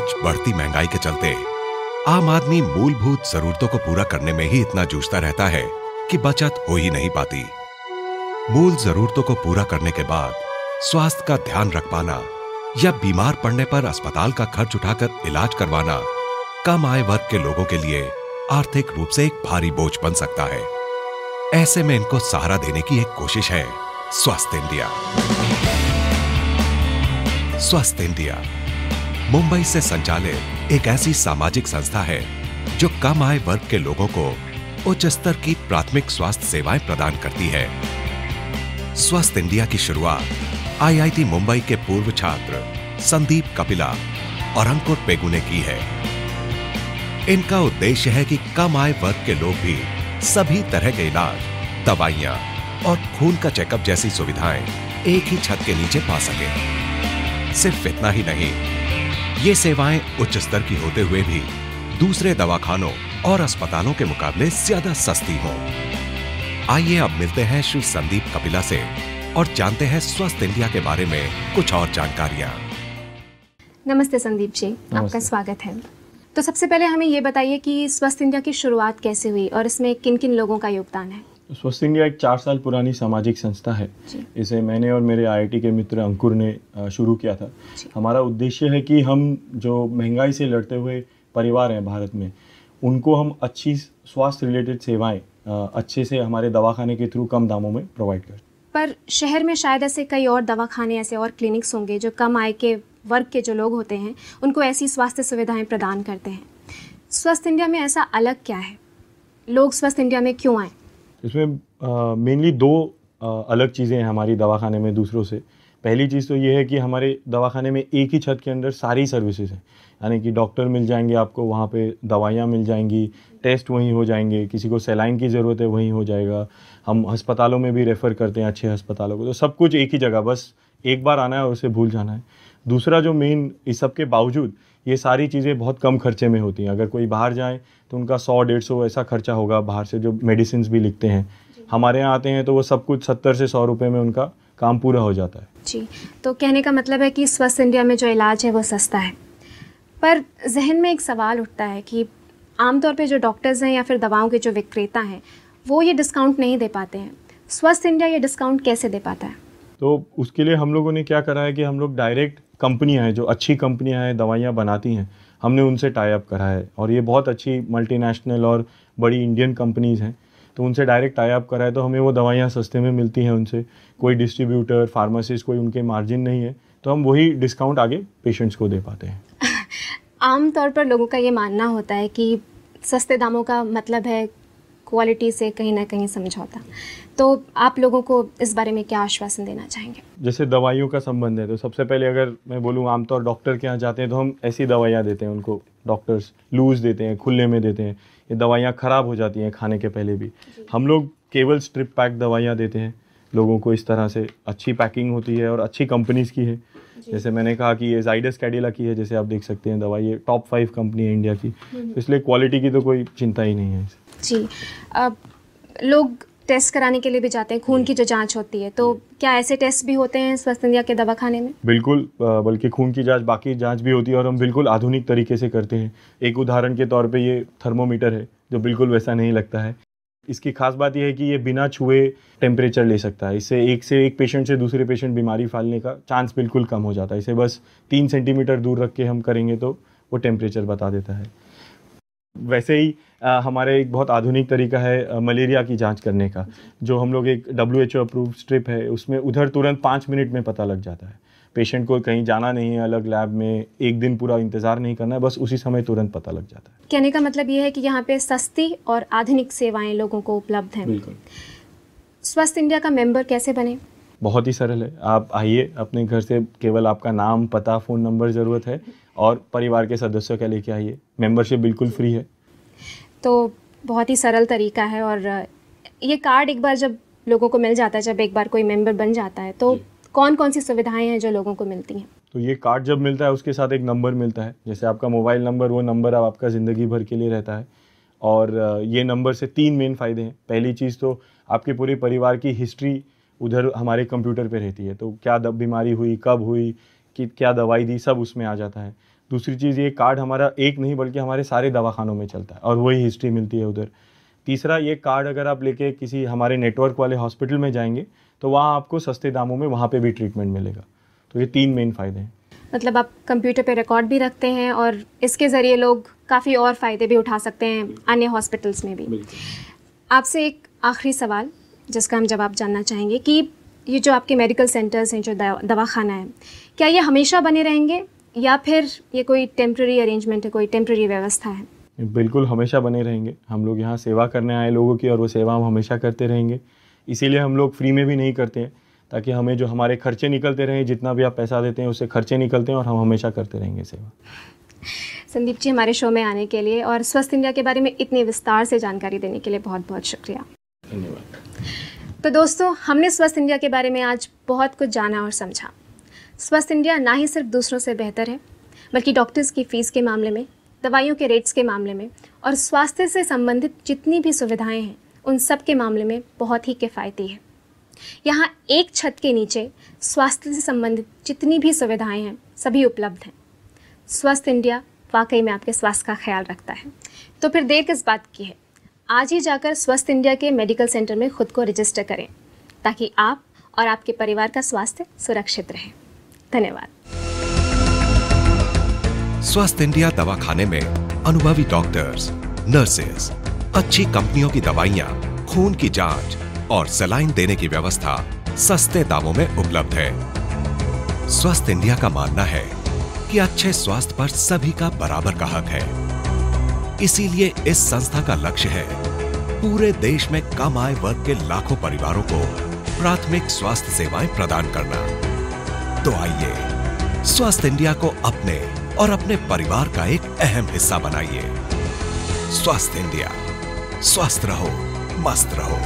आज बढ़ती महंगाई के चलते आम आदमी मूलभूत जरूरतों को पूरा करने में ही इतना जूझता रहता है कि बचत हो ही नहीं पाती। मूल जरूरतों को पूरा करने के बाद स्वास्थ्य का ध्यान रख पाना या बीमार पड़ने पर अस्पताल का खर्च उठाकर इलाज करवाना कम आय वर्ग के लोगों के लिए आर्थिक रूप से एक भारी बोझ बन सकता है। ऐसे में इनको सहारा देने की एक कोशिश है स्वस्थ इंडिया। स्वस्थ इंडिया मुंबई से संचालित एक ऐसी सामाजिक संस्था है जो कम आय वर्ग के लोगों को उच्च स्तर की प्राथमिक स्वास्थ्य सेवाएं प्रदान करती है। स्वस्थ इंडिया की शुरुआत आईआईटी मुंबई के पूर्व छात्र संदीप कपिला और अंकुर पेगु ने की है। इनका उद्देश्य है कि कम आय वर्ग के लोग भी सभी तरह के इलाज, दवाइयां और खून का चेकअप जैसी सुविधाएं एक ही छत के नीचे पा सके। सिर्फ इतना ही नहीं, ये सेवाएं उच्च स्तर की होते हुए भी दूसरे दवाखानों और अस्पतालों के मुकाबले ज्यादा सस्ती हों। आइए अब मिलते हैं श्री संदीप कपिला से और जानते हैं स्वस्थ इंडिया के बारे में कुछ और जानकारियां। नमस्ते संदीप जी, आपका स्वागत है। तो सबसे पहले हमें ये बताइए कि स्वस्थ इंडिया की शुरुआत कैसे हुई और इसमें किन किन लोगों का योगदान है। स्वस्थ इंडिया एक 4 साल पुरानी सामाजिक संस्था है। इसे मैंने और मेरे आईआईटी के मित्र अंकुर ने शुरू किया था। हमारा उद्देश्य है कि हम जो महंगाई से लड़ते हुए परिवार हैं भारत में, उनको हम अच्छी स्वास्थ्य रिलेटेड सेवाएं अच्छे से हमारे दवाखाने के थ्रू कम दामों में प्रोवाइड करें। पर शहर में शायद ऐसे कई और दवाखाने, ऐसे और क्लिनिक्स होंगे जो कम आय के वर्ग के जो लोग होते हैं उनको ऐसी स्वास्थ्य सुविधाएं प्रदान करते हैं। स्वस्थ इंडिया में ऐसा अलग क्या है? लोग स्वस्थ इंडिया में क्यों आए? इसमें मेनली 2 अलग चीज़ें हैं हमारी दवाखाने में दूसरों से। पहली चीज़ तो ये है कि हमारे दवाखाने में एक ही छत के अंदर सारी सर्विसेज हैं, यानी कि डॉक्टर मिल जाएंगे आपको, वहाँ पे दवाइयाँ मिल जाएंगी, टेस्ट वहीं हो जाएंगे, किसी को सेलाइन की ज़रूरत है वहीं हो जाएगा। हम अस्पतालों में भी रेफ़र करते हैं अच्छे अस्पतालों को, तो सब कुछ एक ही जगह, बस एक बार आना है और उसे भूल जाना है। दूसरा जो मेन, इस सब के बावजूद ये सारी चीज़ें बहुत कम खर्चे में होती हैं। अगर कोई बाहर जाए तो उनका 100-150 ऐसा खर्चा होगा बाहर से, जो मेडिसिन भी लिखते हैं। हमारे यहाँ आते हैं तो वो सब कुछ 70 से 100 रुपये में उनका काम पूरा हो जाता है। जी, तो कहने का मतलब है कि स्वस्थ इंडिया में जो इलाज है वो सस्ता है। पर जहन में एक सवाल उठता है कि आमतौर पे जो डॉक्टर्स हैं या फिर दवाओं के जो विक्रेता हैं वो ये डिस्काउंट नहीं दे पाते हैं। स्वस्थ इंडिया ये डिस्काउंट कैसे दे पाता है? तो उसके लिए हम लोगों ने क्या करा है कि हम लोग डायरेक्ट कंपनियां हैं, जो अच्छी कंपनियां हैं, दवाइयां बनाती हैं, हमने उनसे टाई अप करा है। और ये बहुत अच्छी मल्टीनेशनल और बड़ी इंडियन कंपनीज़ हैं, तो उनसे डायरेक्ट टाई अप करा है, तो हमें वो दवाइयाँ सस्ते में मिलती हैं उनसे। कोई डिस्ट्रीब्यूटर, फार्मासिस्ट, कोई उनके मार्जिन नहीं है, तो हम वही डिस्काउंट आगे पेशेंट्स को दे पाते हैं। आमतौर पर लोगों का ये मानना होता है कि सस्ते दामों का मतलब है क्वालिटी से कहीं ना कहीं समझौता। तो आप लोगों को इस बारे में क्या आश्वासन देना चाहेंगे? जैसे दवाइयों का संबंध है, तो सबसे पहले अगर मैं बोलूँ, आमतौर डॉक्टर के यहाँ जाते हैं तो हम ऐसी दवाइयाँ देते हैं उनको। डॉक्टर्स लूज़ देते हैं, खुले में देते हैं। ये दवाइयाँ ख़राब हो जाती हैं खाने के पहले भी। हम लोग केवल स्ट्रिप पैक दवाइयाँ देते हैं लोगों को। इस तरह से अच्छी पैकिंग होती है और अच्छी कंपनीज़ की है। जैसे मैंने कहा कि ये जाइडस कैडिला की है, जैसे आप देख सकते हैं दवाई, ये टॉप 5 कंपनी है इंडिया की, तो इसलिए क्वालिटी की तो कोई चिंता ही नहीं है। जी, अब लोग टेस्ट कराने के लिए भी जाते हैं, खून की जो जांच होती है, तो क्या ऐसे टेस्ट भी होते हैं स्वस्थ इंडिया के दवाखाने में? बिल्कुल, बल्कि खून की जांच, बाकी जांच भी होती है और हम बिल्कुल आधुनिक तरीके से करते हैं। एक उदाहरण के तौर पे ये थर्मोमीटर है जो बिल्कुल वैसा नहीं लगता है। इसकी खास बात यह है कि ये बिना छुए टेम्परेचर ले सकता है। इससे एक पेशेंट से दूसरे पेशेंट बीमारी फैलने का चांस बिल्कुल कम हो जाता है। इसे बस 3 सेंटीमीटर दूर रख के हम करेंगे तो वो टेम्परेचर बता देता है। वैसे ही हमारे एक बहुत आधुनिक तरीका है मलेरिया की जांच करने का, जो हम लोग एक WHO अप्रूव्ड स्ट्रिप है, उसमें उधर तुरंत 5 मिनट में पता लग जाता है। पेशेंट को कहीं जाना नहीं है, अलग लैब में 1 दिन पूरा इंतज़ार नहीं करना है, बस उसी समय तुरंत पता लग जाता है। कहने का मतलब ये है कि यहाँ पे सस्ती और आधुनिक सेवाएं लोगों को उपलब्ध हैं। बिल्कुल। स्वस्थ इंडिया का मेंबर कैसे बने? बहुत ही सरल है। आप आइए, अपने घर से केवल आपका नाम, पता, फ़ोन नंबर ज़रूरत है और परिवार के सदस्यों का लेके आइए। मेंबरशिप बिल्कुल फ्री है। तो बहुत ही सरल तरीका है। और ये कार्ड एक बार जब लोगों को मिल जाता है, जब एक बार कोई मेंबर बन जाता है, तो कौन कौन सी सुविधाएं हैं जो लोगों को मिलती हैं? तो ये कार्ड जब मिलता है उसके साथ एक नंबर मिलता है, जैसे आपका मोबाइल नंबर, वो नंबर अब आपका ज़िंदगी भर के लिए रहता है। और ये नंबर से 3 मेन फ़ायदे हैं। पहली चीज़ तो आपके पूरे परिवार की हिस्ट्री उधर हमारे कंप्यूटर पे रहती है, तो क्या बीमारी हुई, कब हुई, कि क्या दवाई दी, सब उसमें आ जाता है। दूसरी चीज़, ये कार्ड हमारा एक नहीं बल्कि हमारे सारे दवाखानों में चलता है और वही हिस्ट्री मिलती है उधर। तीसरा, ये कार्ड अगर आप लेके किसी हमारे नेटवर्क वाले हॉस्पिटल में जाएंगे तो वहाँ आपको सस्ते दामों में वहाँ पे भी ट्रीटमेंट मिलेगा। तो ये 3 मेन फ़ायदे हैं। मतलब आप कंप्यूटर पे रिकॉर्ड भी रखते हैं और इसके ज़रिए लोग काफ़ी और फ़ायदे भी उठा सकते हैं अन्य हॉस्पिटल्स में भी। आपसे एक आखिरी सवाल जिसका हम जवाब जानना चाहेंगे कि ये जो आपके मेडिकल सेंटर्स हैं, जो दवाखाना है, क्या ये हमेशा बने रहेंगे या फिर ये कोई टेम्प्रेरी अरेंजमेंट है, कोई टेम्प्रेरी व्यवस्था है? बिल्कुल हमेशा बने रहेंगे। हम लोग यहाँ सेवा करने आए लोगों की और वो सेवा हम हमेशा करते रहेंगे। इसीलिए हम लोग फ्री में भी नहीं करते हैं, ताकि हमें जो हमारे खर्चे निकलते रहें, जितना भी आप पैसा देते हैं उससे खर्चे निकलते हैं और हम हमेशा करते रहेंगे सेवा। संदीप जी, हमारे शो में आने के लिए और स्वस्थ इंडिया के बारे में इतनी विस्तार से जानकारी देने के लिए बहुत बहुत शुक्रिया। धन्यवाद। तो दोस्तों, हमने स्वस्थ इंडिया के बारे में आज बहुत कुछ जाना और समझा। स्वस्थ इंडिया ना ही सिर्फ दूसरों से बेहतर है, बल्कि डॉक्टर्स की फ़ीस के मामले में, दवाइयों के रेट्स के मामले में और स्वास्थ्य से संबंधित जितनी भी सुविधाएं हैं उन सब के मामले में बहुत ही किफ़ायती है। यहाँ एक छत के नीचे स्वास्थ्य से संबंधित जितनी भी सुविधाएं हैं सभी उपलब्ध हैं। स्वस्थ इंडिया वाकई में आपके स्वास्थ्य का ख्याल रखता है। तो फिर देर किस बात की है, आज ही जाकर स्वस्थ इंडिया के मेडिकल सेंटर में खुद को रजिस्टर करें ताकि आप और आपके परिवार का स्वास्थ्य सुरक्षित रहे। धन्यवाद। स्वस्थ इंडिया दवाखाने में अनुभवी डॉक्टर्स, नर्सेज, अच्छी कंपनियों की दवाइयाँ, खून की जांच और सलाइन देने की व्यवस्था सस्ते दामों में उपलब्ध है। स्वस्थ इंडिया का मानना है कि अच्छे स्वास्थ्य पर सभी का बराबर का हक है। इसीलिए इस संस्था का लक्ष्य है पूरे देश में कम आय वर्ग के लाखों परिवारों को प्राथमिक स्वास्थ्य सेवाएं प्रदान करना। तो आइए स्वस्थ इंडिया को अपने और अपने परिवार का एक अहम हिस्सा बनाइए। स्वस्थ इंडिया, स्वस्थ रहो, मस्त रहो।